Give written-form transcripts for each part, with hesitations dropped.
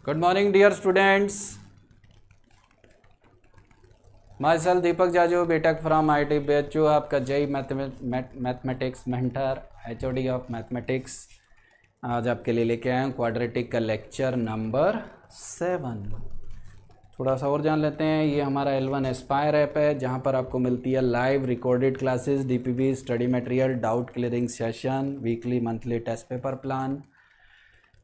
Good morning, dear students. Myself Deepak Jajo, BTech from IIT BHU, आपका जय mathematics mentor, HOD of mathematics. आज आपके लिए लेके आए हैं क्वाड्रेटिक का लेक्चर नंबर 7। थोड़ा सा और जान लेते हैं। ये हमारा L1 एस्पायर ऐप है, जहाँ पर आपको मिलती है live recorded classes, DPB, study material, doubt clearing session, weekly monthly test paper plan,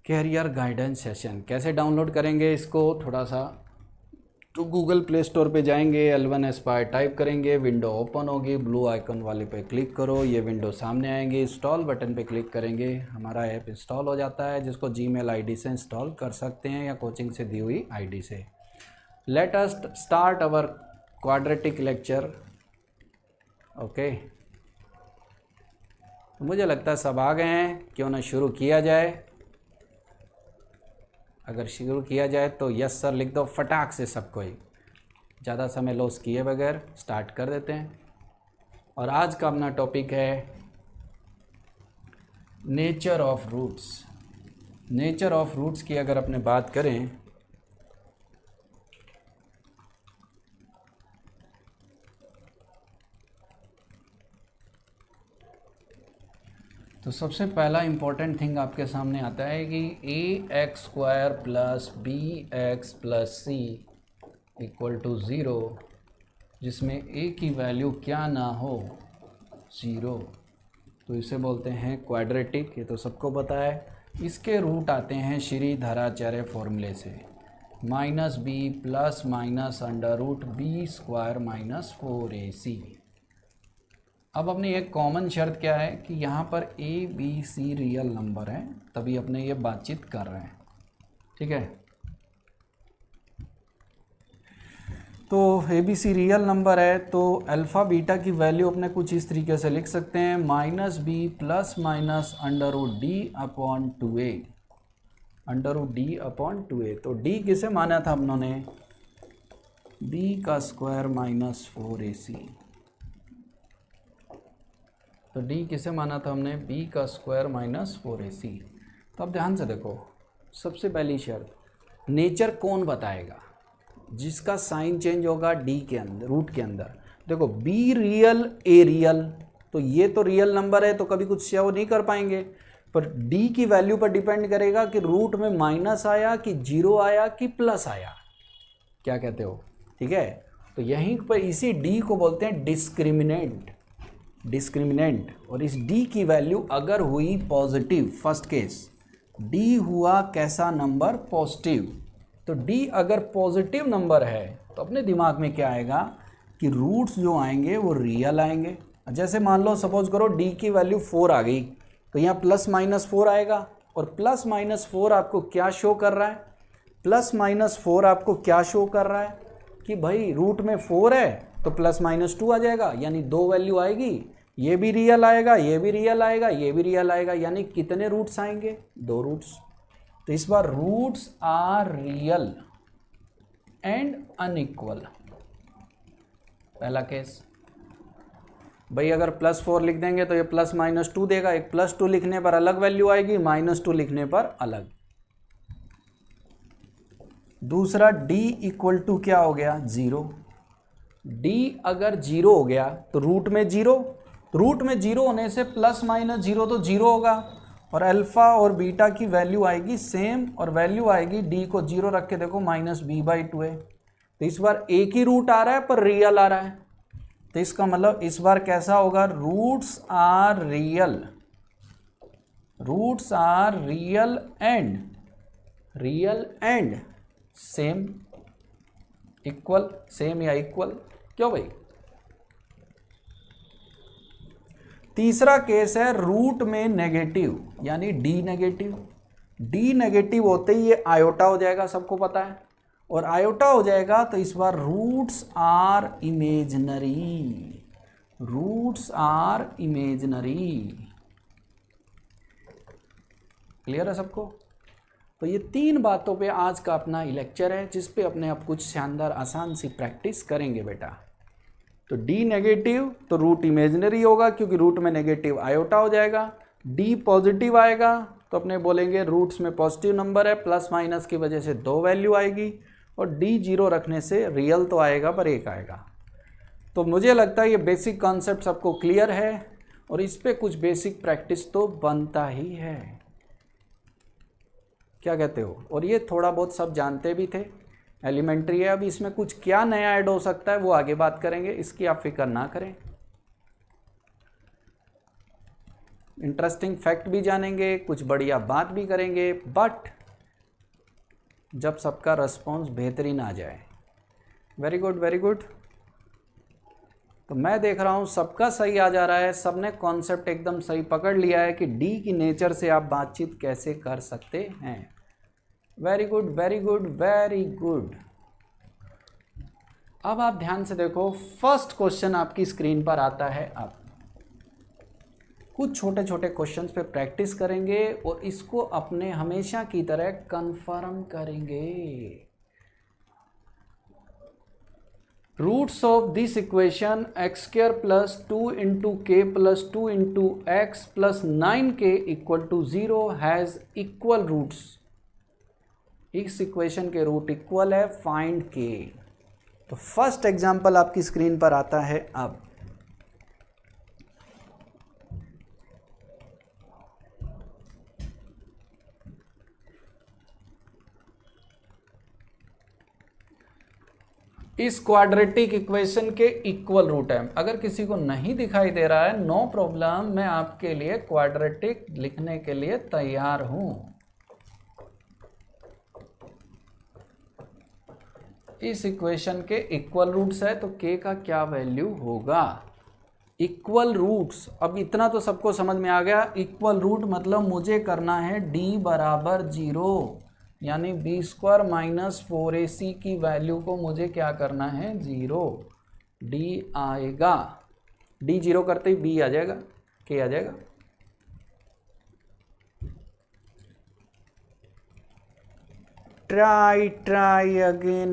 career guidance session. कैसे डाउनलोड करेंगे इसको, थोड़ा सा तो गूगल प्ले स्टोर पे जाएंगे, L1 एस्पायर टाइप करेंगे, विंडो ओपन होगी, ब्लू आइकन वाले पे क्लिक करो, ये विंडो सामने आएंगे। इंस्टॉल बटन पे क्लिक करेंगे, हमारा ऐप इंस्टॉल हो जाता है, जिसको जीमेल आईडी से इंस्टॉल कर सकते हैं या कोचिंग से दी हुई आईडी से। Let us start our quadratic lecture. Okay, मुझे लगता है सब आ गए हैं, क्यों ना शुरू किया जाए। अगर शुरू किया जाए तो यस सर लिख दो फटाक से सबको ही, ज़्यादा समय लॉस किए बगैर स्टार्ट कर देते हैं। और आज का अपना टॉपिक है nature of roots. Nature of roots की अगर अपने बात करें तो सबसे पहला इम्पॉर्टेंट थिंग आपके सामने आता है कि ax² plus bx plus c equal to 0, जिसमें a की वैल्यू क्या ना हो, 0, तो इसे बोलते हैं क्वाड्रेटिक। ये तो सबको पता है। इसके रूट आते हैं श्रीधराचार्य फॉर्मूले से, -b plus minus √b² minus 4ac। अब अपनी एक कॉमन शर्त क्या है कि यहाँ पर a b c real number है, तभी अपने ये बातचीत कर रहे हैं, ठीक है। तो a b c real number है, तो अल्फ़ा बीटा की वैल्यू अपने कुछ इस तरीके से लिख सकते हैं, -b plus minus √d/2a, √d/2a। तो d किसे माना था अपनों ने, b² माइनस 4ac। तो d किसे माना था हमने, b² माइनस 4ac। तो अब ध्यान से देखो, सबसे पहली शर्त, नेचर कौन बताएगा, जिसका साइन चेंज होगा d के अंदर, रूट के अंदर। देखो b रियल a रियल, तो ये तो रियल नंबर है, तो कभी कुछ शो नहीं कर पाएंगे, पर d की वैल्यू पर डिपेंड करेगा कि रूट में माइनस आया कि 0 आया कि प्लस आया। क्या कहते हो, ठीक है। तो यहीं पर इसी d को बोलते हैं डिस्क्रिमिनेंट, डिस्क्रिमिनेंट। और इस d की वैल्यू अगर हुई पॉजिटिव, फर्स्ट केस d हुआ कैसा नंबर, पॉजिटिव, तो d अगर पॉजिटिव नंबर है तो अपने दिमाग में क्या आएगा कि रूट्स जो आएंगे वो रियल आएंगे। जैसे मान लो सपोज करो d की वैल्यू 4 आ गई, तो यहाँ +-4 आएगा, और +-4 आपको क्या शो कर रहा है, +-4 आपको क्या शो कर रहा है कि भाई रूट में 4 है तो +-2 आ जाएगा, यानी 2 वैल्यू आएगी, ये भी रियल आएगा, ये भी रियल आएगा, ये भी रियल आएगा, यानी कितने रूट्स आएंगे, 2 रूट्स। तो इस बार roots are real and unequal. पहला केस, भाई अगर +4 लिख देंगे तो ये +-2 देगा, एक +2 लिखने पर अलग वैल्यू आएगी, -2 लिखने पर अलग। दूसरा d इक्वल टू क्या हो गया, 0। d अगर 0 हो गया तो रूट में 0, रूट में 0 होने से +-0 तो 0 होगा, और अल्फ़ा और बीटा की वैल्यू आएगी सेम, और वैल्यू आएगी d को 0 रख के देखो -b/2a। तो इस बार एक ही रूट आ रहा है पर रियल आ रहा है, तो इसका मतलब इस बार कैसा होगा, roots are real, roots are real and same, equal, same या इक्वल, क्यों भाई। तीसरा केस है रूट में नेगेटिव, यानी d नेगेटिव। d नेगेटिव होते ही ये आयोटा हो जाएगा, सबको पता है, और आयोटा हो जाएगा तो इस बार roots are imaginary, roots are imaginary. Clear है सबको। तो ये 3 बातों पे आज का अपना लेक्चर है, जिस पे अपने आप कुछ शानदार आसान सी प्रैक्टिस करेंगे बेटा। तो d नेगेटिव तो रूट इमेजिनरी होगा, क्योंकि रूट में नेगेटिव आयोटा हो जाएगा, d पॉजिटिव आएगा तो अपने बोलेंगे रूट्स में पॉजिटिव नंबर है, प्लस माइनस की वजह से 2 वैल्यू आएगी, और डी 0 रखने से रियल तो आएगा पर 1 आएगा। तो मुझे लगता है ये बेसिक कॉन्सेप्ट सबको क्लियर है, और इस पे कुछ बेसिक प्रैक्टिस तो बनता ही है। क्या कहते हो? और ये थोड़ा बहुत सब जानते भी थे, एलिमेंट्री है। अब इसमें कुछ क्या नया ऐड हो सकता है वो आगे बात करेंगे, इसकी आप फिक्र ना करें। इंटरेस्टिंग फैक्ट भी जानेंगे, कुछ बढ़िया बात भी करेंगे, बट जब सबका रिस्पॉन्स बेहतरीन आ जाए। Very good, very good. तो मैं देख रहा हूँ सबका सही आ जा रहा है, सबने कॉन्सेप्ट एकदम सही पकड़ लिया है कि डी की नेचर से आप बातचीत कैसे कर सकते हैं। Very good, very good, very good. अब आप ध्यान से देखो, फर्स्ट क्वेश्चन आपकी स्क्रीन पर आता है। अब कुछ छोटे छोटे क्वेश्चंस पे प्रैक्टिस करेंगे और इसको अपने हमेशा की तरह कंफर्म करेंगे। Roots of this equation x square plus 2 into K plus 2 into x plus 9k equal to 0 has equal roots. इस इक्वेशन के रूट इक्वल है, फाइंड के। तो फर्स्ट एग्जांपल आपकी स्क्रीन पर आता है। अब इस क्वाड्रेटिक इक्वेशन के इक्वल रूट है। अगर किसी को नहीं दिखाई दे रहा है, नो प्रॉब्लम, मैं आपके लिए क्वाड्रेटिक लिखने के लिए तैयार हूं। इस इक्वेशन के इक्वल रूट्स है, तो k का क्या वैल्यू होगा? इक्वल रूट्स, अब इतना तो सबको समझ में आ गया। इक्वल रूट मतलब मुझे करना है d बराबर 0, यानी बी स्क्वायर माइनस 4ac की वैल्यू को मुझे क्या करना है? 0। d आएगा, d 0 करते ही b आ जाएगा, k आ जाएगा। ट्राई अगेन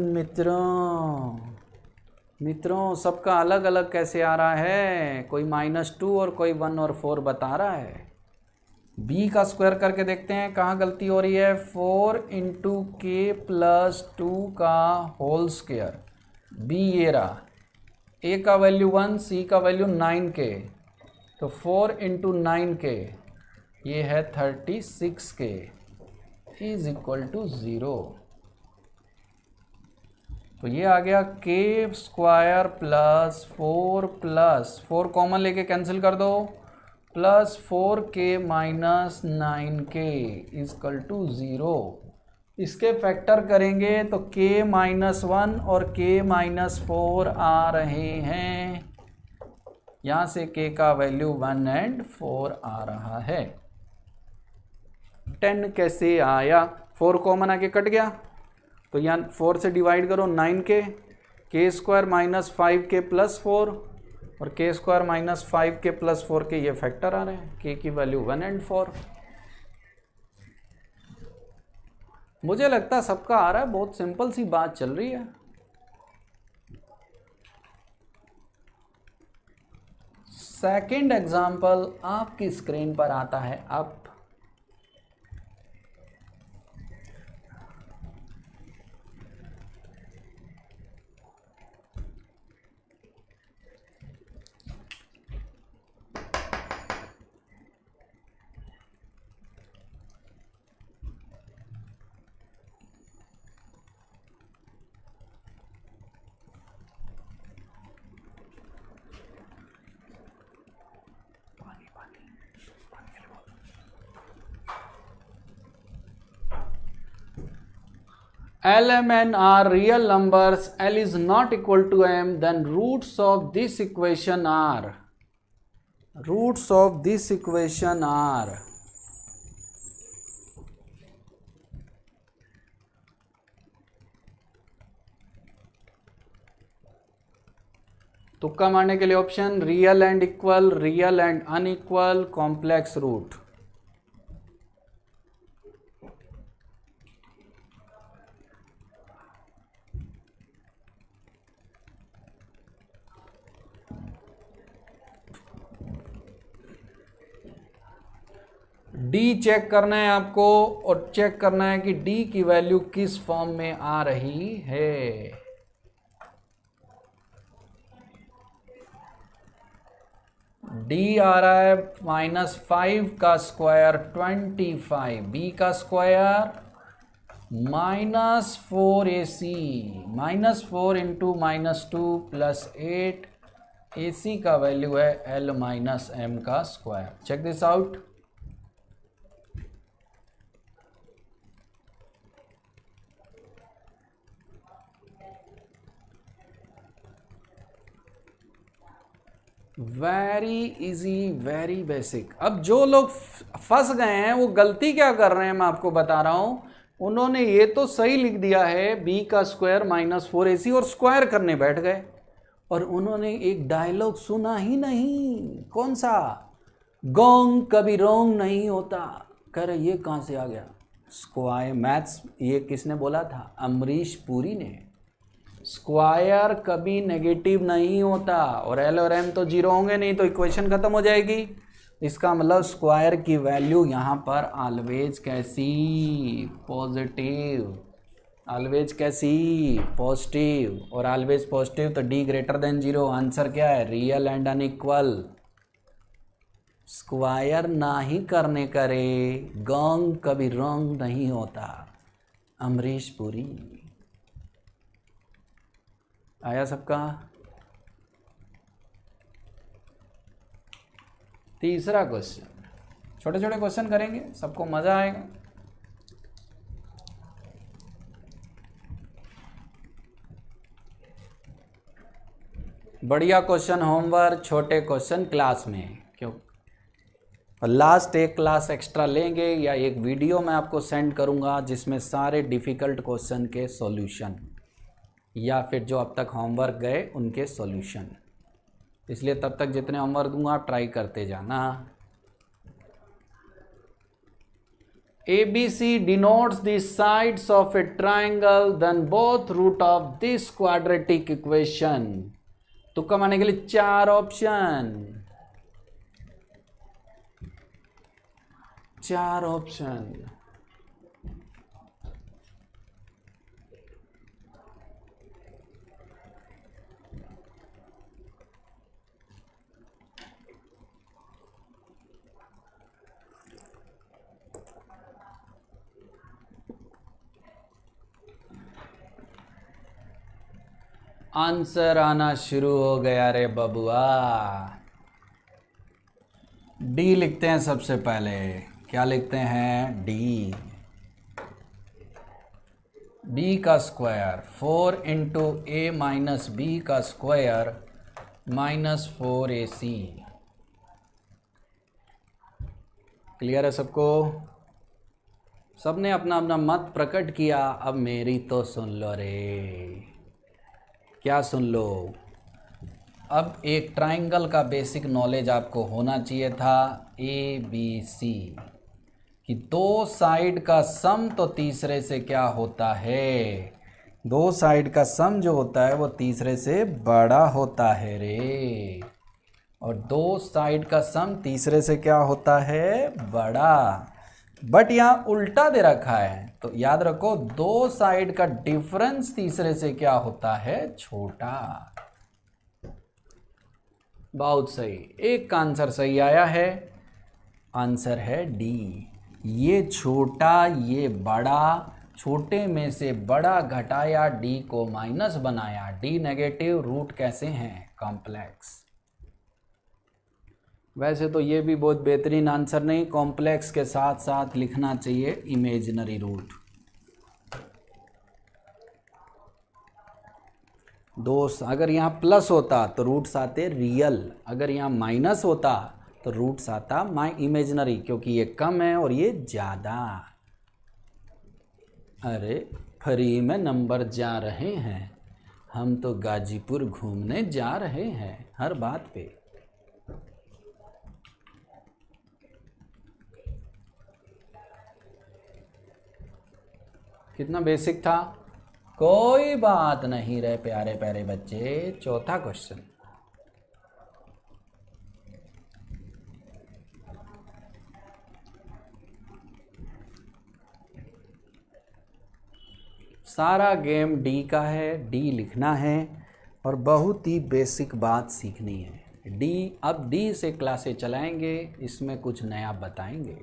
मित्रों, सबका अलग अलग कैसे आ रहा है? कोई -2 और कोई 1 और 4 बता रहा है। b का स्क्वायर करके देखते हैं कहाँ गलती हो रही है। 4 इंटू के प्लस 2 का होल स्क्वायर, b ये रहा, a का वैल्यू 1, c का वैल्यू 9k, तो 4 इंटू 9k ये है 36k इज इक्वल टू 0। तो ये आ गया k स्क्वायर प्लस 4 कॉमन लेके कैंसिल कर दो, plus 4k minus 9k is equal to 0। इसके फैक्टर करेंगे तो k माइनस 1 और k माइनस 4 आ रहे हैं। यहाँ से k का वैल्यू 1 और 4 आ रहा है। 10 कैसे आया? 4 कॉमन आके कट गया, तो यहाँ 4 से डिवाइड करो 9k, k square minus 5k plus 4 और k square minus 5k plus 4 के ये फैक्टर आ रहे हैं। k की वैल्यू 1 और 4। मुझे लगता है सबका आ रहा है, बहुत सिंपल सी बात चल रही है। सेकंड एग्जाम्पल आपकी स्क्रीन पर आता है। अब L, M, N are real numbers, L is not equal to M, then roots of this equation are, तुक्का मारने के लिए option real and equal, real and unequal, complex root. D check करना है आपको, और चेक करना है कि डी की वैल्यू किस फॉर्म में आ रही है। डी आ रहा है -5 का स्क्वायर 25, बी का स्क्वायर -4ac, -4 इंटू -2 + 8, AC का वैल्यू है L - m का स्क्वायर। Check this out. Very easy, very basic. अब जो लोग फंस गए हैं वो गलती क्या कर रहे हैं मैं आपको बता रहा हूं। उन्होंने ये तो सही लिख दिया है b का स्क्वायर -4ac और स्क्वायर करने बैठ गए, और उन्होंने एक डायलॉग सुना ही नहीं। कौन सा? गोंग कभी रोंग नहीं होता। कह रहे ये कहां से आ गया? स्क्वायर मैथ्स ये किसने बोला था? अमरीश पुरी ने। स्क्वायर कभी नेगेटिव नहीं होता, और एल और एम तो जीरो होंगे, नहीं तो इक्वेशन खत्म हो जाएगी। इसका मतलब स्क्वायर की वैल्यू यहाँ पर ऑलवेज कैसी? पॉजिटिव। ऑलवेज कैसी? पॉजिटिव। और ऑलवेज पॉजिटिव तो D greater than zero. Answer क्या है? Real and unequal. स्क्वायर ना ही करने करे, गॉन्ग कभी रॉन्ग नहीं होता। अमरीश पुरी। आया सबका? तीसरा क्वेश्चन, छोटे छोटे क्वेश्चन करेंगे, सबको मजा आएगा। बढ़िया क्वेश्चन होमवर्क, छोटे क्वेश्चन क्लास में। क्यों? और लास्ट एक क्लास एक्स्ट्रा लेंगे, या एक वीडियो मैं आपको सेंड करूंगा जिसमें सारे डिफ़िकल्ट क्वेश्चन के सॉल्यूशन, या फिर जो अब तक होमवर्क गए उनके सॉल्यूशन। इसलिए तब तक जितने होमवर्क दूंगा आप ट्राई करते जाना। ABC denotes the sides of a triangle, then both root of this quadratic equation। तुक्का मारने के लिए 4 ऑप्शन, 4 ऑप्शन। आंसर आना शुरू हो गया रे बबुआ। डी लिखते हैं सबसे पहले। क्या लिखते हैं? डी। बी का स्क्वायर 4 इंटू ए माइनस बी का स्क्वायर -4ac। क्लियर है सबको? सबने अपना अपना मत प्रकट किया। अब मेरी तो सुन लो रे। क्या सुन लो? अब एक ट्राइंगल का बेसिक नॉलेज आपको होना चाहिए था, ABC, कि 2 साइड का सम तो तीसरे से क्या होता है? 2 साइड का सम जो होता है वो तीसरे से बड़ा होता है रे। और 2 साइड का सम तीसरे से क्या होता है? बड़ा। बट यहाँ उल्टा दे रखा है, तो याद रखो 2 साइड का डिफरेंस तीसरे से क्या होता है? छोटा। बहुत सही, एक का आंसर सही आया है। आंसर है डी। ये छोटा, ये बड़ा, छोटे में से बड़ा घटाया, डी को माइनस बनाया। डी नेगेटिव, रूट कैसे हैं? कॉम्प्लेक्स। वैसे तो ये भी बहुत बेहतरीन आंसर नहीं, कॉम्प्लेक्स के साथ साथ लिखना चाहिए इमेजिनरी रूट। अगर यहाँ प्लस होता तो रूट्स आते रियल, अगर यहाँ माइनस होता तो रूट्स आता इमेजिनरी, क्योंकि ये कम है और ये ज़्यादा। अरे फ्री में नंबर जा रहे हैं, हम तो गाजीपुर घूमने जा रहे हैं हर बात पे। कितना बेसिक था? कोई बात नहीं रे प्यारे प्यारे बच्चे। चौथा क्वेश्चन, सारा गेम डी का है, डी लिखना है और बहुत ही बेसिक बात सीखनी है। डी, अब डी से क्लासें चलाएंगे, इसमें कुछ नया बताएंगे।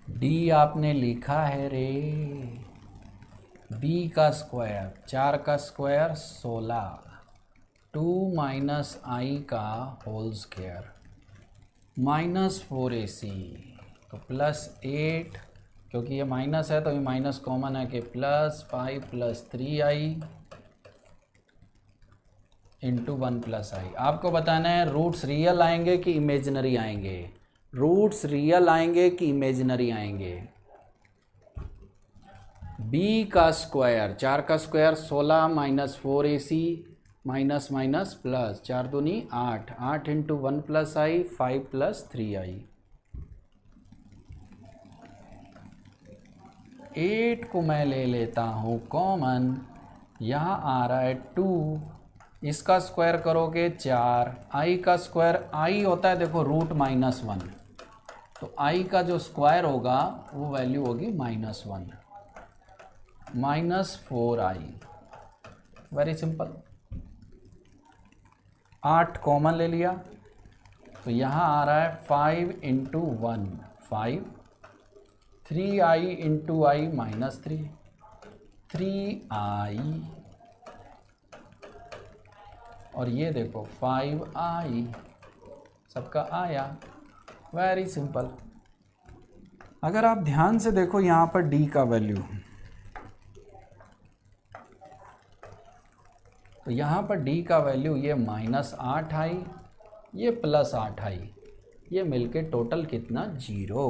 डी आपने लिखा है रे, बी का स्क्वायर, 4 का स्क्वायर 16, 2 माइनस आई का होल स्क्वायर माइनस 4ac, तो +8, क्योंकि ये माइनस है तो ये माइनस कॉमन है कि +5 + 3i इंटू 1 + i। आपको बताना है रूट्स रियल आएंगे कि इमेजिनरी आएंगे, रूट्स रियल आएंगे कि इमेजिनरी आएंगे। b का स्क्वायर, 4 का square 16 minus 4ac minus minus plus, 4 दूनी 8, 8 इंटू 1 + i 5 + 3i। 8 को मैं ले लेता हूँ कॉमन, यहाँ आ रहा है 2, इसका स्क्वायर करोगे 4, i का स्क्वायर, i होता है देखो √-1, तो i का जो स्क्वायर होगा वो वैल्यू होगी -1, -4i। Very simple. 8 कॉमन ले लिया तो यहाँ आ रहा है 5 into 1 5, 3i into i -3, 3i, और ये देखो 5i, सबका आया। Very simple. अगर आप ध्यान से देखो यहाँ पर d का वैल्यू, तो यहाँ पर d का वैल्यू ये -8i, ये +8i, ये मिलके टोटल कितना 0।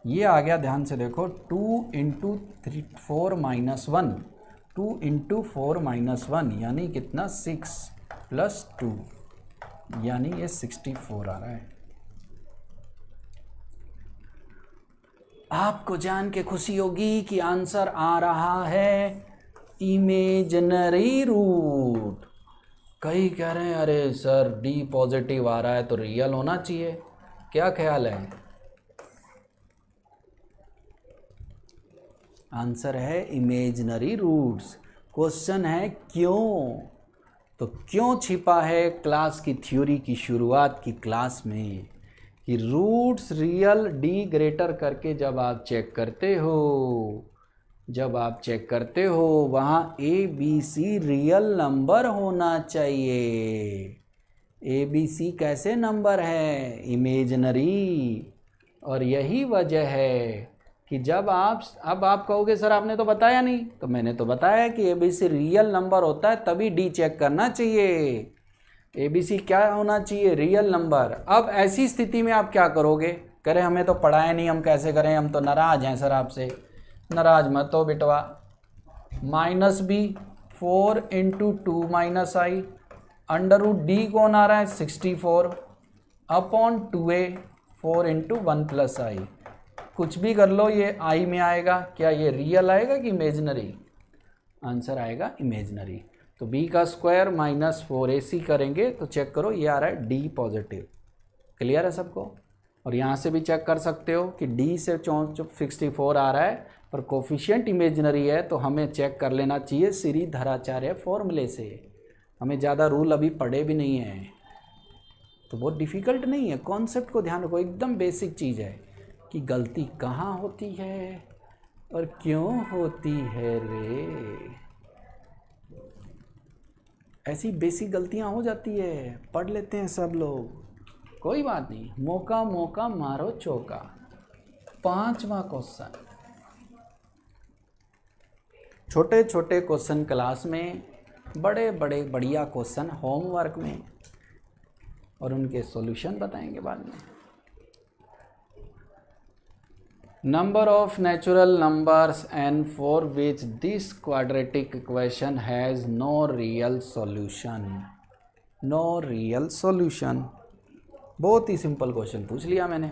ये आ गया, ध्यान से देखो 2 इंटू 4 - 1, 2 इंटू 4 - 1 यानी कितना 6 + 2, यानी ये 64 आ रहा है। आपको जान के खुशी होगी कि आंसर आ रहा है इमेजिनरी रूट। कई कह रहे हैं अरे सर डी पॉजिटिव आ रहा है तो रियल होना चाहिए, क्या ख्याल है? आंसर है इमेजिनरी रूट्स। क्वेश्चन है क्यों, तो क्यों छिपा है क्लास की थ्योरी की शुरुआत की क्लास में कि रूट्स रियल डी ग्रेटर करके जब आप चेक करते हो, जब आप चेक करते हो वहाँ ABC रियल नंबर होना चाहिए। ABC कैसे नंबर है? इमेजिनरी। और यही वजह है कि जब अब आप कहोगे सर आपने तो बताया नहीं, तो मैंने तो बताया कि ABC रियल नंबर होता है तभी डी चेक करना चाहिए। ABC क्या होना चाहिए? Real number. अब ऐसी स्थिति में आप क्या करोगे? करें हमें तो पढ़ाया नहीं, हम कैसे करें, हम तो नाराज हैं सर आपसे। नाराज मत हो बेटवा। -b 4 इंटू 2 - i, √d कौन आ रहा है 64 अपॉन 2a 4 इंटू 1 + i। कुछ भी कर लो ये i में आएगा। क्या ये रियल आएगा कि इमेजिनरी? आंसर आएगा इमेजिनरी। तो b का स्क्वायर -4ac करेंगे तो चेक करो ये आ रहा है d पॉजिटिव। क्लियर है सबको? और यहाँ से भी चेक कर सकते हो कि d से 64 आ रहा है पर कोफिशिएंट इमेजिनरी है, तो हमें चेक कर लेना चाहिए श्रीधराचार्य फॉर्मूले से। हमें ज़्यादा रूल अभी पढ़े भी नहीं हैं। तो बहुत डिफ़िकल्ट नहीं है, कॉन्सेप्ट को ध्यान रखो, एकदम बेसिक चीज़ है कि गलती कहाँ होती है और क्यों होती है रे। ऐसी बेसिक गलतियाँ हो जाती है, पढ़ लेते हैं सब लोग, कोई बात नहीं, मौका मौका मारो चौका। 5वां क्वेश्चन, छोटे छोटे क्वेश्चन क्लास में, बड़े बड़े बढ़िया क्वेश्चन होमवर्क में, और उनके सॉल्यूशन बताएंगे बाद में। Number of natural numbers n for which this quadratic equation has no real solution. No real solution, बहुत ही सिंपल क्वेश्चन पूछ लिया मैंने।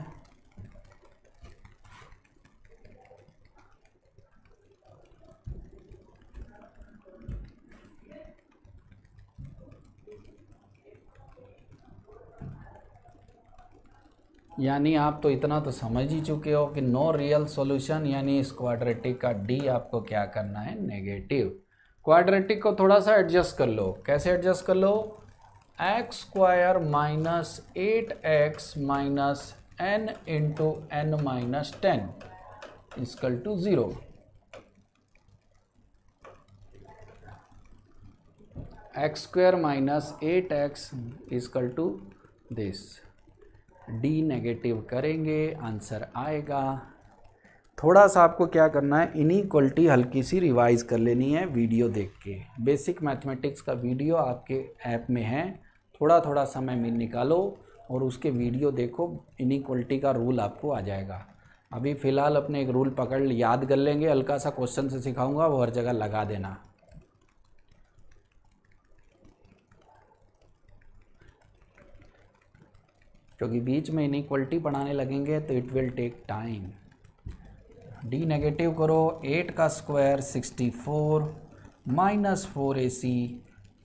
यानी आप तो इतना तो समझ ही चुके हो कि नो रियल सॉल्यूशन यानी इस क्वाड्रेटिक का डी आपको क्या करना है, नेगेटिव। क्वाड्रेटिक को थोड़ा सा एडजस्ट कर लो, कैसे एडजस्ट कर लो, x square minus 8x minus n into N minus 10 equal to 0। X square minus 8x equal to this, D negative करेंगे, आंसर आएगा। थोड़ा सा आपको क्या करना है, इनइक्वलिटी हल्की सी रिवाइज कर लेनी है वीडियो देख के। बेसिक मैथमेटिक्स का वीडियो आपके ऐप में है, थोड़ा थोड़ा समय में निकालो और उसके वीडियो देखो, इनइक्वलिटी का रूल आपको आ जाएगा। अभी फ़िलहाल अपने एक रूल पकड़ याद कर लेंगे, हल्का सा क्वेश्चन से सिखाऊंगा, वो हर जगह लगा देना। क्योंकि बीच में इनइक्वलिटी पढ़ाने लगेंगे तो it will take time. D negative करो, 8 का स्क्वायर 64 माइनस 4ac,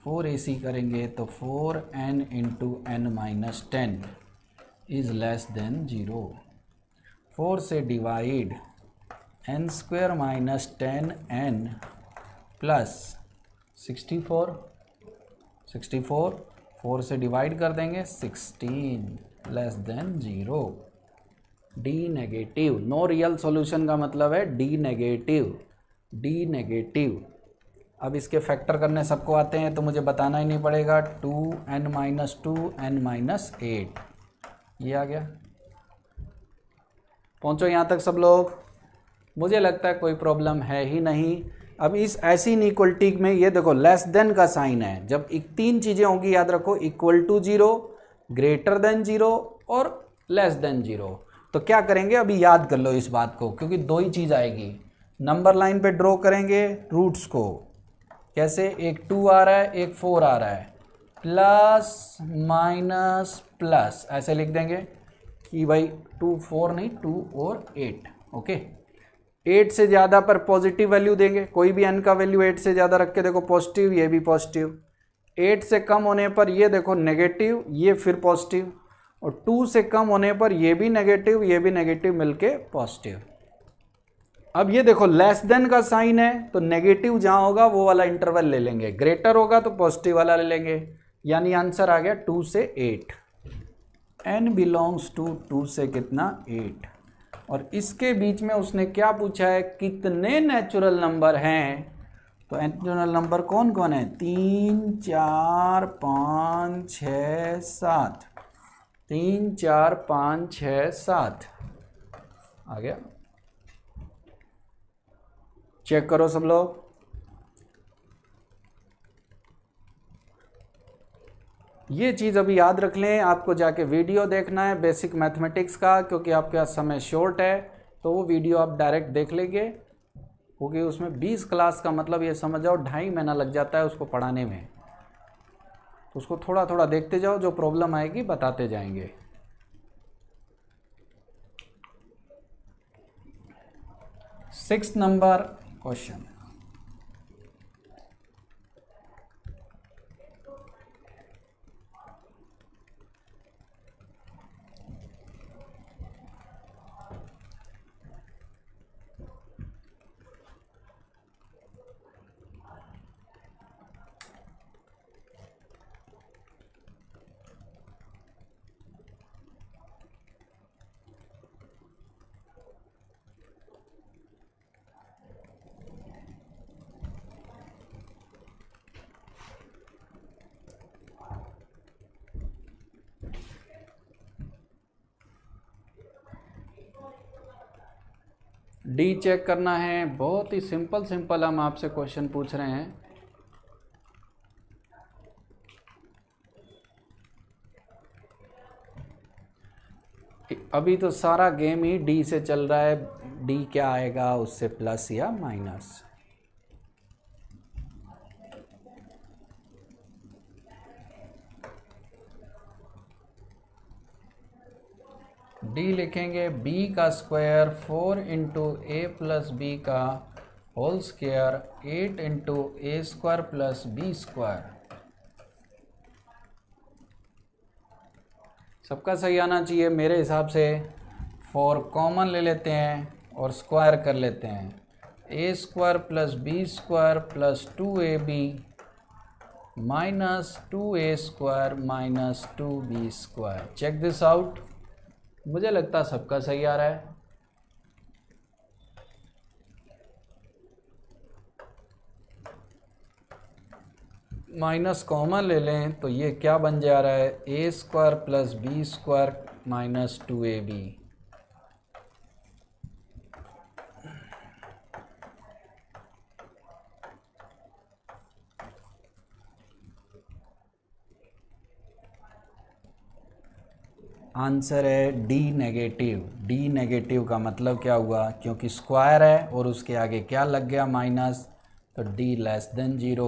4ac करेंगे तो 4n into N minus 10 is less than 0। 4 से divide, n square minus 10n plus 64, 4 से डिवाइड कर देंगे 16 less than 0। D negative, no real solution का मतलब है डी नेगेटिव, डी नेगेटिव। अब इसके फैक्टर करने सबको आते हैं तो मुझे बताना ही नहीं पड़ेगा, 2n माइनस 2 n माइनस 8, ये आ गया। पहुँचो यहाँ तक सब लोग, मुझे लगता है कोई प्रॉब्लम है ही नहीं। अब इस ऐसी इनइक्वलिटी में ये देखो लेस देन का साइन है, जब 3 चीज़ें होंगी याद रखो, इक्वल टू 0, ग्रेटर देन 0 और लेस देन 0। तो क्या करेंगे, अभी याद कर लो इस बात को, क्योंकि 2 ही चीज़ आएगी। नंबर लाइन पे ड्रॉ करेंगे रूट्स को, कैसे, एक 2 आ रहा है, एक 4 आ रहा है, प्लस माइनस प्लस, ऐसे लिख देंगे कि भाई 2 4 नहीं, 2 और 8, ओके। 8 से ज़्यादा पर पॉजिटिव वैल्यू देंगे, कोई भी n का वैल्यू 8 से ज़्यादा रख के देखो पॉजिटिव, ये भी पॉजिटिव। 8 से कम होने पर ये देखो नेगेटिव, ये फिर पॉजिटिव, और 2 से कम होने पर ये भी नेगेटिव, ये भी नेगेटिव मिलके पॉजिटिव। अब ये देखो लेस देन का साइन है तो नेगेटिव जहाँ होगा वो वाला इंटरवल ले लेंगे, ग्रेटर होगा तो पॉजिटिव वाला ले लेंगे, यानी आंसर आ गया 2 से 8। n बिलोंग्स टू 2 से कितना, 8। और इसके बीच में उसने क्या पूछा है, कितने नेचुरल नंबर हैं, तो नेचुरल नंबर कौन कौन है, 3 4 5 6 7, 3 4 5 6 7 आ गया। चेक करो सब लोग, ये चीज़ अभी याद रख लें, आपको जाके वीडियो देखना है बेसिक मैथमेटिक्स का, क्योंकि आपके पास समय शॉर्ट है, तो वो वीडियो आप डायरेक्ट देख लेंगे, क्योंकि उसमें 20 क्लास का मतलब ये समझ जाओ 2.5 महीना लग जाता है उसको पढ़ाने में। तो उसको थोड़ा थोड़ा देखते जाओ, जो प्रॉब्लम आएगी बताते जाएंगे। Sixth number question, D check करना है, बहुत ही सिंपल सिंपल हम आपसे क्वेश्चन पूछ रहे हैं। अभी तो सारा गेम ही डी से चल रहा है, डी क्या आएगा उससे प्लस या माइनस। डी लिखेंगे बी का square 4 into a plus B का होल स्क्वायर 8 इंटू ए स्क्वायर प्लस बी स्क्वायर। सबका सही आना चाहिए मेरे हिसाब से। 4 कॉमन ले लेते हैं और स्क्वायर कर लेते हैं, A square plus B square plus 2ab minus 2a square minus 2b square. Check this out. मुझे लगता है सबका सही आ रहा है। माइनस कॉमन ले लें तो ये क्या बन जा रहा है, A square plus B square minus 2ab। Answer है डी नेगेटिव। डी नेगेटिव का मतलब क्या हुआ, क्योंकि स्क्वायर है और उसके आगे क्या लग गया माइनस, तो D less than 0,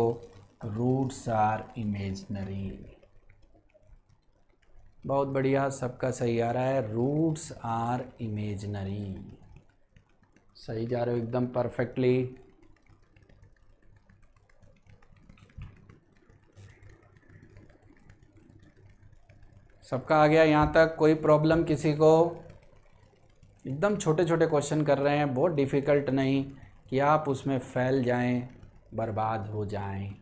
roots are imaginary. बहुत बढ़िया, सबका सही आ रहा है, रूट्स आर इमेजनरी। सही जा रहे हो एकदम परफेक्टली। सबका आ गया यहाँ तक, कोई प्रॉब्लम किसी को? एकदम छोटे छोटे क्वेश्चन कर रहे हैं, बहुत डिफ़िकल्ट नहीं कि आप उसमें फैल जाएं, बर्बाद हो जाएं।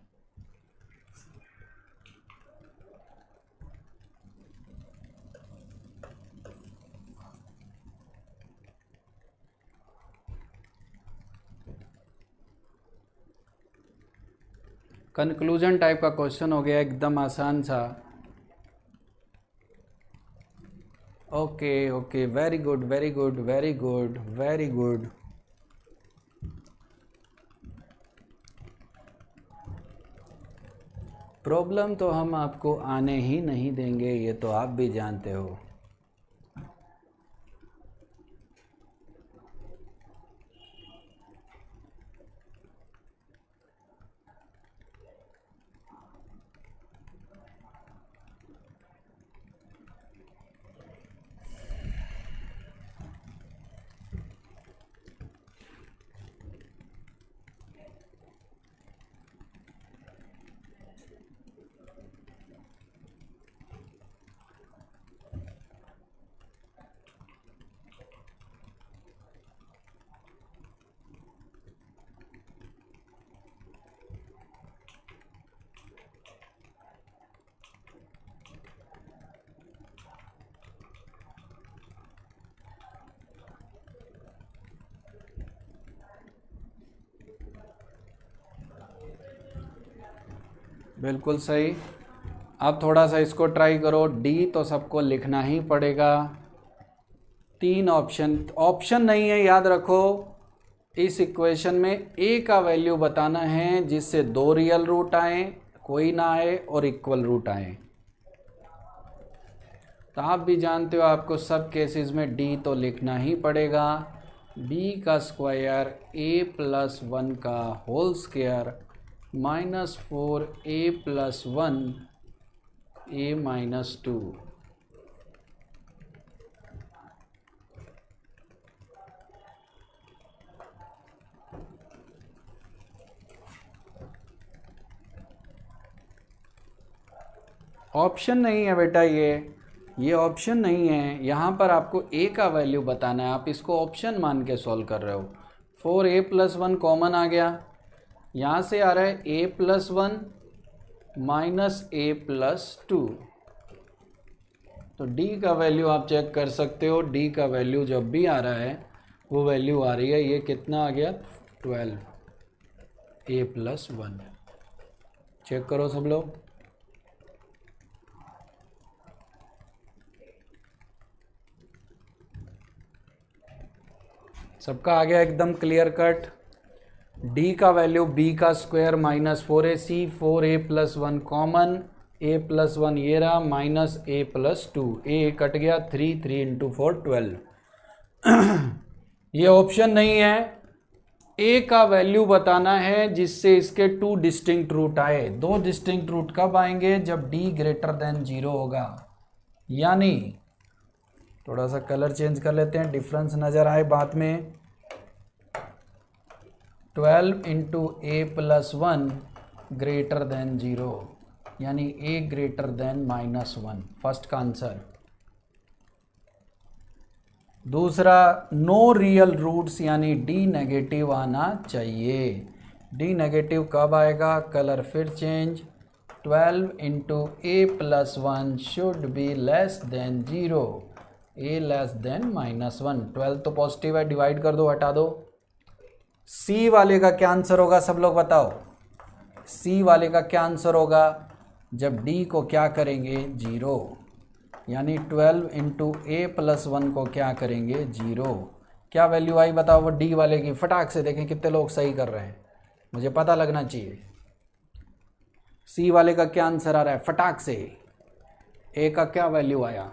कंक्लूजन टाइप का क्वेश्चन हो गया, एकदम आसान सा। Okay okay, very good very good very good very good. Problem तो हम आपको आने ही नहीं देंगे, ये तो आप भी जानते हो। बिल्कुल सही। अब थोड़ा सा इसको ट्राई करो, डी तो सबको लिखना ही पड़ेगा। 3 ऑप्शन नहीं है, याद रखो। इस इक्वेशन में ए का वैल्यू बताना है जिससे 2 रियल रूट आए, कोई ना आए और इक्वल रूट आए। तो आप भी जानते हो आपको सब केसेस में डी तो लिखना ही पड़ेगा। बी का स्क्वायर ए प्लस 1 का whole square minus 4a plus 1 a minus 2। Option नहीं है बेटा, ये ऑप्शन नहीं है। यहाँ पर आपको a का वैल्यू बताना है, आप इसको ऑप्शन मान के सॉल्व कर रहे हो। 4a प्लस 1 कॉमन आ गया, यहाँ से आ रहा है a plus 1 minus a plus 2। तो d का वैल्यू आप चेक कर सकते हो। d का वैल्यू जब भी आ रहा है वो वैल्यू आ रही है, ये कितना आ गया 12, a प्लस 1। चेक करो सब लोग। सबका आ गया एकदम क्लियर कट। डी का वैल्यू बी का square minus 4ac, 4a plus 1 common, a plus 1 ये रहा minus a plus 2, a cut गया 3, 3 इंटू 4 12। ये ऑप्शन नहीं है, a का वैल्यू बताना है जिससे इसके 2 डिस्टिंक्ट रूट आए। 2 डिस्टिंक्ट रूट कब आएंगे? जब d ग्रेटर देन 0 होगा। यानी थोड़ा सा कलर चेंज कर लेते हैं, डिफरेंस नजर आए बात में। 12 into a plus 1 greater than 0, यानी a ग्रेटर देन -1, फर्स्ट का आंसर। दूसरा, नो रियल रूट्स यानी d नेगेटिव आना चाहिए। d नेगेटिव कब आएगा? कलर फिर change. 12 into a plus 1 should be less than 0, a less than -1। 12 तो पॉजिटिव है, डिवाइड कर दो, हटा दो। सी वाले का क्या आंसर होगा सब लोग बताओ? सी वाले का क्या आंसर होगा? जब डी को क्या करेंगे? 0, यानी 12 इंटू ए प्लस 1 को क्या करेंगे? 0। क्या वैल्यू आई बताओ वो डी वाले की? फटाक से देखें कितने लोग सही कर रहे हैं, मुझे पता लगना चाहिए। सी वाले का क्या आंसर आ रहा है फटाक से? ए का क्या वैल्यू आया?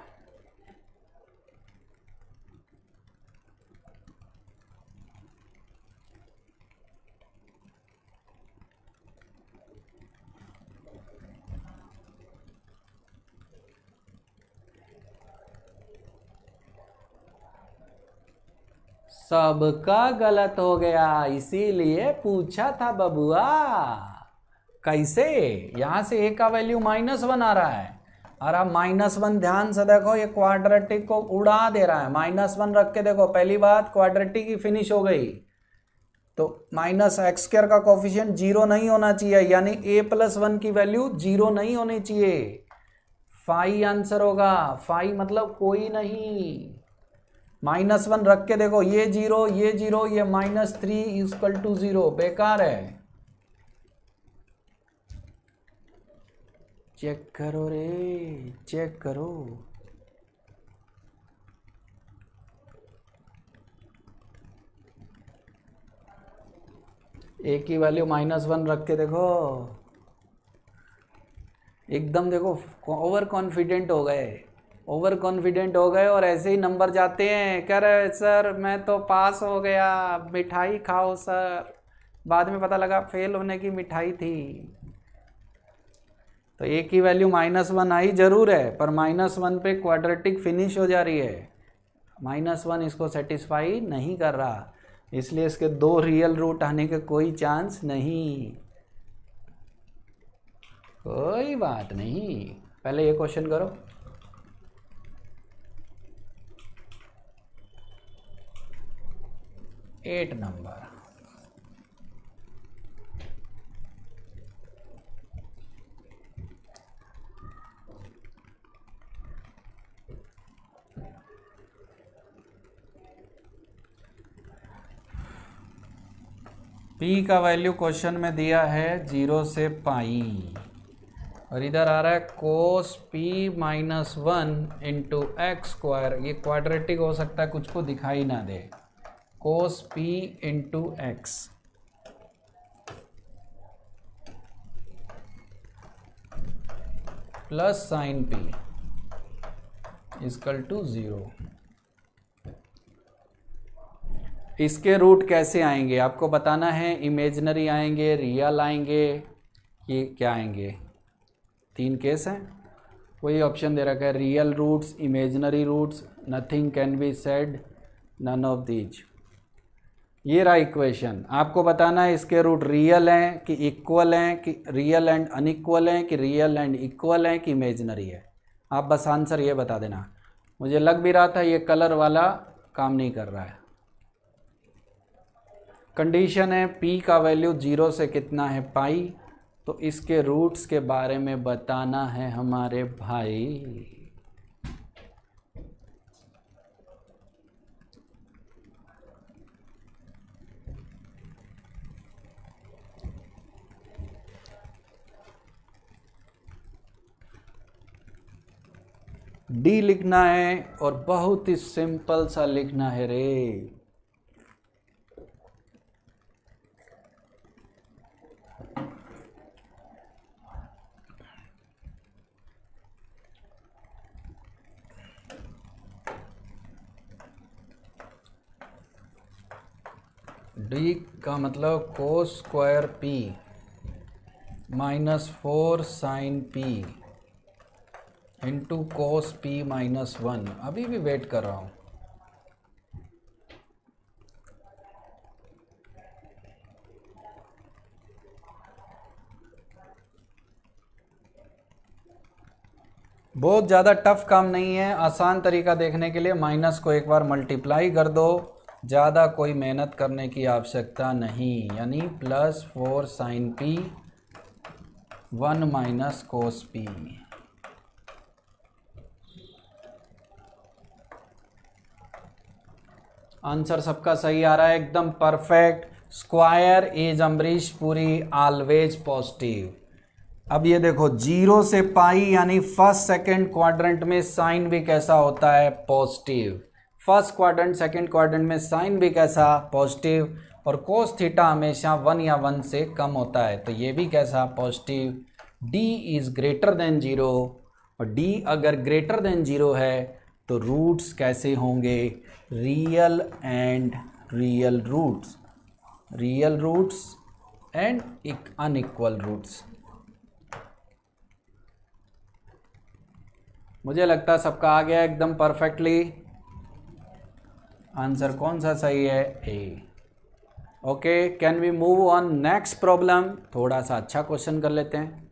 सबका गलत हो गया, इसीलिए पूछा था बबुआ। कैसे? यहां से ए का वैल्यू -1 आ रहा है। और अब -1 ध्यान से देखो, ये क्वाड्रेटिक को उड़ा दे रहा है। -1 रख के देखो, पहली बात क्वाड्रेटिक की फिनिश हो गई। तो -x² का कोफिशिएंट 0 नहीं होना चाहिए, यानी a प्लस 1 की वैल्यू 0 नहीं होनी चाहिए। फाई आंसर होगा। फाई मतलब कोई नहीं। -1 रख के देखो, ये 0, ये 0, ये -3 इक्वल टू 0, बेकार है। चेक करो रे, चेक करो। ए की वैल्यू -1 रख के देखो, एकदम देखो ओवर कॉन्फिडेंट हो गए, ओवर कॉन्फिडेंट हो गए और ऐसे ही नंबर जाते हैं। कह रहे सर मैं तो पास हो गया, मिठाई खाओ सर। बाद में पता लगा फेल होने की मिठाई थी। तो ए की वैल्यू -1 आई जरूर है, पर -1 पे क्वाड्रेटिक फिनिश हो जा रही है। -1 इसको सेटिस्फाई नहीं कर रहा, इसलिए इसके 2 रियल रूट आने के कोई चांस नहीं। कोई बात नहीं, पहले ये क्वेश्चन करो। एट नंबर, p का वैल्यू क्वेश्चन में दिया है 0 से पाई, और इधर आ रहा है cos p -1 इंटू x²। ये क्वाड्रेटिक हो सकता है, कुछ को दिखाई ना दे। cos p into x plus sine p equal to 0। इसके रूट कैसे आएंगे आपको बताना है। इमेजिनरी आएंगे, रियल आएंगे, ये क्या आएंगे? 3 केस हैं, वही ऑप्शन दे रखा है। Real roots, imaginary roots, nothing can be said, none of these. ये रहा इक्वेशन। आपको बताना है इसके रूट रियल हैं कि इक्वल हैं, कि रियल एंड अनइक्वल हैं, कि रियल एंड इक्वल हैं, कि इमेजिनरी है। आप बस आंसर ये बता देना। मुझे लग भी रहा था ये कलर वाला काम नहीं कर रहा है। कंडीशन है p का वैल्यू 0 से कितना है? पाई। तो इसके रूट्स के बारे में बताना है हमारे भाई। डी लिखना है और बहुत ही सिंपल सा लिखना है रे। डी का मतलब cos square p minus 4 sine p into cos p minus 1। अभी भी वेट कर रहा हूँ। बहुत ज़्यादा टफ काम नहीं है, आसान तरीका देखने के लिए माइनस को एक बार मल्टीप्लाई कर दो, ज़्यादा कोई मेहनत करने की आवश्यकता नहीं। यानी plus 4 sine p 1 minus cos p. Answer सबका सही आ रहा है, एकदम perfect. Square is Amrish Puri always positive. अब ये देखो 0 से पाई यानी फर्स्ट सेकंड क्वाड्रेंट में साइन भी कैसा होता है, positive. First quadrant second quadrant में साइन भी कैसा, पॉजिटिव। और कोस थीटा हमेशा 1 या 1 से कम होता है, तो ये भी कैसा, positive. d is greater than 0, और d अगर ग्रेटर देन 0 है तो रूट्स कैसे होंगे, real and real roots, real roots and unequal roots. मुझे लगता है सबका आ गया एकदम परफेक्टली। आंसर कौन सा सही है, A. Okay, can we move on next problem. थोड़ा सा अच्छा क्वेश्चन कर लेते हैं।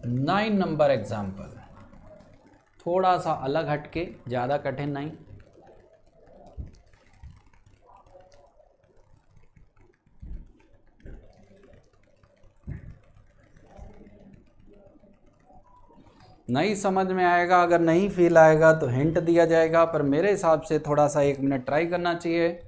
नाइन नंबर एग्जाम्पल, थोड़ा सा अलग हटके, ज़्यादा कठिन नहीं। नहीं समझ में आएगा, अगर नहीं फील आएगा तो हिंट दिया जाएगा, पर मेरे हिसाब से थोड़ा सा 1 मिनट ट्राई करना चाहिए।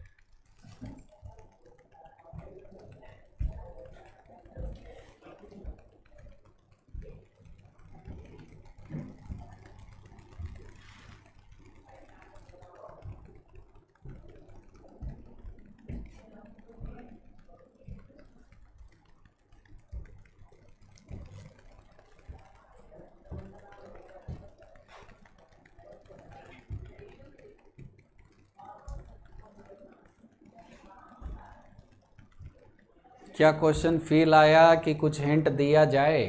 क्या क्वेश्चन फील आया कि कुछ हिंट दिया जाए?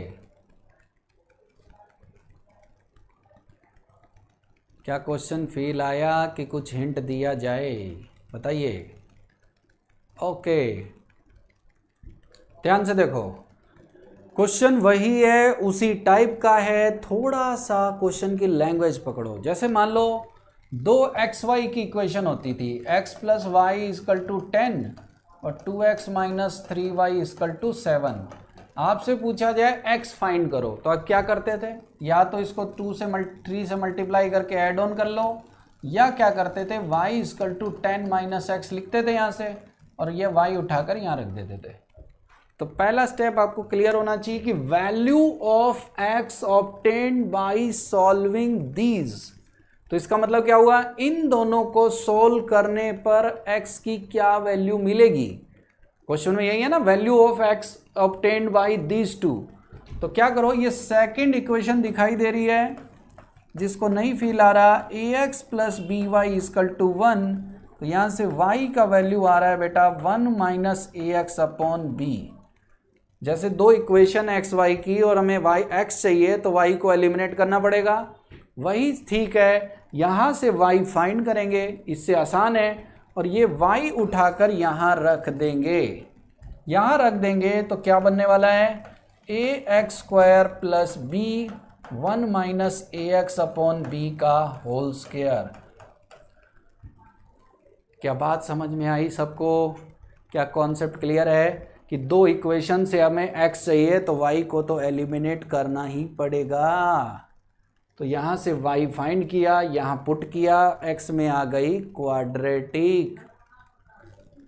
क्या क्वेश्चन फील आया कि कुछ हिंट दिया जाए, बताइए। ओके, ध्यान से देखो, क्वेश्चन वही है, उसी टाइप का है, थोड़ा सा क्वेश्चन की लैंग्वेज पकड़ो। जैसे मान लो 2xy की इक्वेशन होती थी, x plus y equal to 10 और 2x minus 3y is equal to 7। आपसे पूछा जाए x फाइंड करो, तो आप क्या करते थे, या तो इसको 3 से मल्टीप्लाई करके ऐड ऑन कर लो, या क्या करते थे y equal to 10 minus x लिखते थे यहाँ से, और ये y उठाकर यहाँ रख देते थे। तो पहला स्टेप आपको क्लियर होना चाहिए कि value of x obtained by solving these. तो इसका मतलब क्या हुआ, इन दोनों को सोल्व करने पर x की क्या वैल्यू मिलेगी। क्वेश्चन में यही है ना, value of x obtained by these two. तो क्या करो, ये सेकंड इक्वेशन दिखाई दे रही है, जिसको नहीं फील आ रहा, ax plus b y equal to 1। तो यहां से y का वैल्यू आ रहा है बेटा 1 minus A x upon B. जैसे दो इक्वेशन एक्स वाई की और हमें वाई एक्स चाहिए, तो y को एलिमिनेट करना पड़ेगा, वही ठीक है। यहां से y फाइंड करेंगे, इससे आसान है, और ये y उठाकर यहां रख देंगे। यहां रख देंगे तो क्या बनने वाला है, A x square plus B 1 minus A x upon B का होल स्क्वायर। क्या बात समझ में आई सबको? क्या कॉन्सेप्ट क्लियर है कि दो इक्वेशन से हमें x चाहिए तो y को तो एलिमिनेट करना ही पड़ेगा। तो यहां से y फाइंड किया, यहां पुट किया, x में आ गई क्वाड्रेटिक,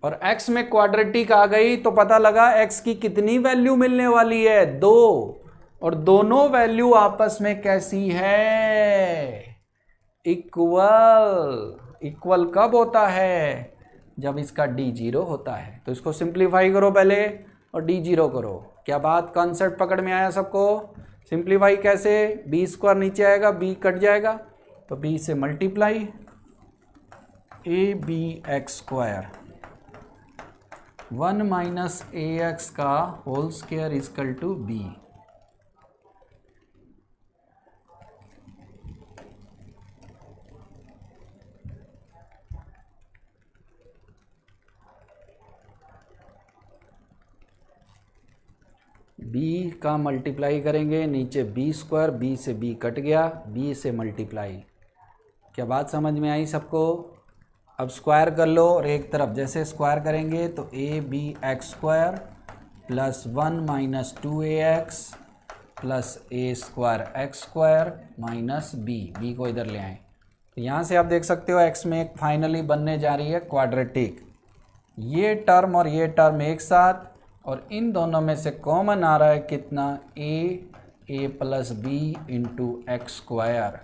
और x में क्वाड्रेटिक आ गई तो पता लगा x की कितनी वैल्यू मिलने वाली है, 2, और दोनों वैल्यू आपस में कैसी है, इक्वल कब होता है? जब इसका डी 0 होता है। तो इसको सिंप्लीफाई करो पहले और डी 0 करो। क्या बात, कॉन्सेप्ट पकड़ में आया सबको? सिंप्लीफाई कैसे? बी स्क्वायर नीचे आएगा, बी कट जाएगा, तो बी से multiply A B x square 1 minus A x का whole square is equal to B. B का मल्टीप्लाई करेंगे, नीचे बी स्क्वायर, बी से बी कट गया, बी से मल्टीप्लाई। क्या बात समझ में आई सबको? अब स्क्वायर कर लो और एक तरफ जैसे स्क्वायर करेंगे तो a B x square plus 1 minus 2 A x plus a square x square minus b को इधर ले आए। तो यहाँ से आप देख सकते हो एक्स में एक फाइनली बनने जा रही है क्वाड्रेटिक। ये टर्म और ये टर्म एक साथ, और इन दोनों में से कॉमन आ रहा है कितना? A plus B into x square.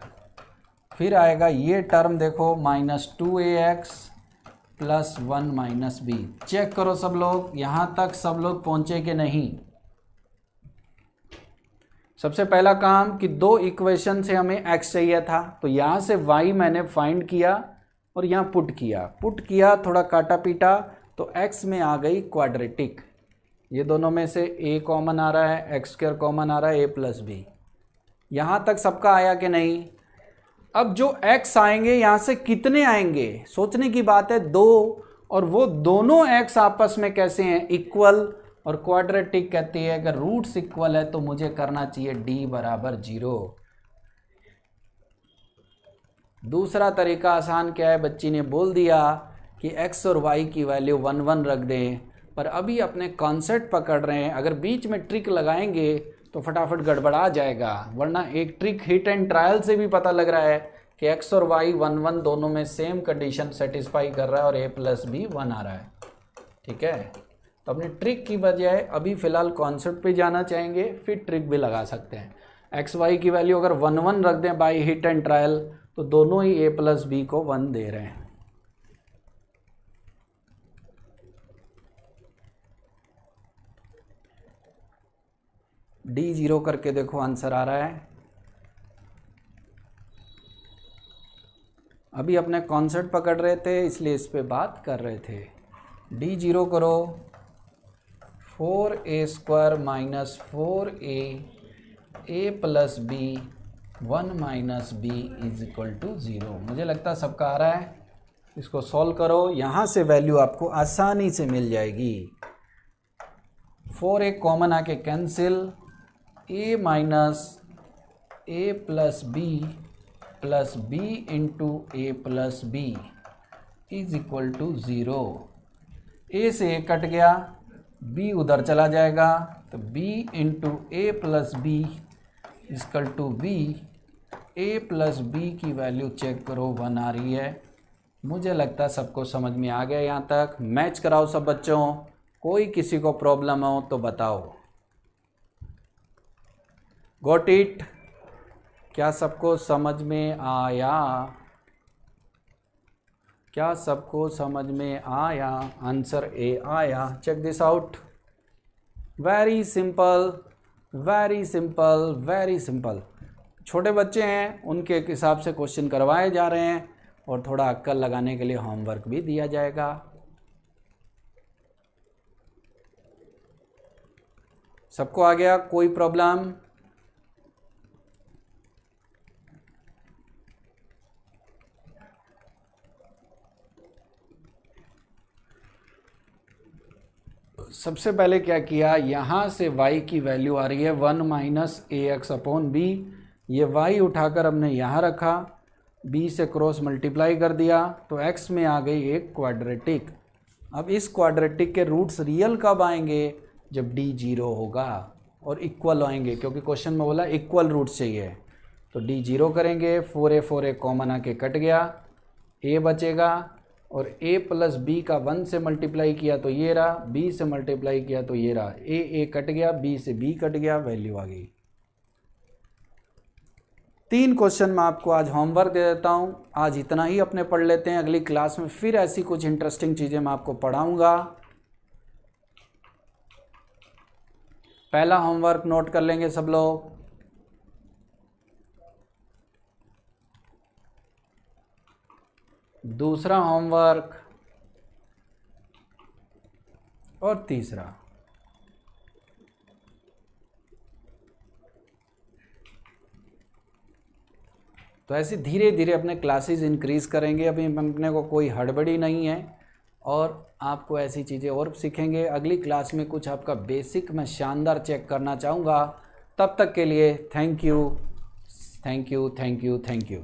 फिर आएगा ये टर्म देखो माइनस 2 ए x plus 1 minus B. Check करो सब लोग, यहाँ तक सब लोग पहुँचे कि नहीं? सबसे पहला काम कि दो इक्वेशन से हमें x चाहिए था, तो यहाँ से y मैंने फाइंड किया और यहाँ पुट किया, थोड़ा काटा पीटा, तो x में आ गई क्वाड्रेटिक। ये दोनों में से a कॉमन आ रहा है, एक्स स्क्वायर कॉमन आ रहा है, a प्लस बी। यहाँ तक सबका आया कि नहीं? अब जो x आएंगे यहाँ से कितने आएंगे? सोचने की बात है, दो, और वो दोनों x आपस में कैसे हैं? इक्वल। और क्वाड्रेटिक कहती है अगर रूट्स इक्वल है तो मुझे करना चाहिए d बराबर 0। दूसरा तरीका आसान क्या है? बच्ची ने बोल दिया कि x और y की वैल्यू 1 1 रख दें, पर अभी अपने कॉन्सेप्ट पकड़ रहे हैं। अगर बीच में ट्रिक लगाएंगे तो फटाफट गड़बड़ा जाएगा, वरना एक ट्रिक हिट एंड ट्रायल से भी पता लग रहा है कि x और y 1 1 दोनों में सेम कंडीशन सेटिस्फाई कर रहा है और a प्लस बी 1 आ रहा है। ठीक है, तो अपने ट्रिक की बजाय अभी फ़िलहाल कॉन्सेप्ट पे जाना चाहेंगे, फिर ट्रिक भी लगा सकते हैं। एक्स वाई की वैल्यू अगर 1 1 रख दें बाय हिट एंड ट्रायल, तो दोनों ही a प्लस बी को 1 दे रहे हैं। d 0 करके देखो आंसर आ रहा है। अभी अपने कॉन्सेप्ट पकड़ रहे थे इसलिए इस पे बात कर रहे थे। d 0 करो, 4a square minus 4a a plus B 1 minus b is equal to 0। मुझे लगता है सबका आ रहा है। इसको सॉल्व करो, यहाँ से वैल्यू आपको आसानी से मिल जाएगी। 4a कॉमन आके cancel, a minus a plus B into a plus b is equal to 0। a से a कट गया, b उधर चला जाएगा, तो b इंटू a plus b equal to b. a plus b की वैल्यू चेक करो 1 आ रही है। मुझे लगता है सबको समझ में आ गया यहाँ तक। मैच कराओ सब बच्चों, कोई किसी को प्रॉब्लम हो तो बताओ। Got it? क्या सबको समझ में आया? क्या सबको समझ में आया? आंसर ए आया। Check this out. Very simple, very simple, very simple. छोटे बच्चे हैं, उनके हिसाब से क्वेश्चन करवाए जा रहे हैं और थोड़ा अक्कल लगाने के लिए होमवर्क भी दिया जाएगा। सबको आ गया? कोई प्रॉब्लम? सबसे पहले क्या किया, यहाँ से y की वैल्यू आ रही है 1 minus A x upon B. ये y उठाकर हमने यहाँ रखा, b से क्रॉस मल्टीप्लाई कर दिया, तो x में आ गई एक क्वाड्रेटिक। अब इस क्वाड्रेटिक के रूट्स रियल कब आएंगे? जब d 0 होगा और इक्वल आएंगे, क्योंकि क्वेश्चन में बोला इक्वल रूट्स चाहिए। तो d 0 करेंगे, 4a कॉमन आके कट गया, a बचेगा, और a प्लस बी का 1 से मल्टीप्लाई किया तो ये रहा, b से मल्टीप्लाई किया तो ये रहा, a कट गया, b से b कट गया, वैल्यू आ गई। 3 क्वेश्चन मैं आपको आज होमवर्क दे देता हूँ। आज इतना ही अपने पढ़ लेते हैं, अगली क्लास में फिर ऐसी कुछ इंटरेस्टिंग चीज़ें मैं आपको पढ़ाऊँगा। पहला होमवर्क नोट कर लेंगे सब लोग। दूसरा होमवर्क और तीसरा। तो ऐसे धीरे धीरे अपने क्लासेस इंक्रीज करेंगे। अभी अपने को कोई हड़बड़ी नहीं है और आपको ऐसी चीज़ें और सीखेंगे। अगली क्लास में कुछ आपका बेसिक मैं शानदार चेक करना चाहूँगा। तब तक के लिए thank you, thank you, thank you, thank you.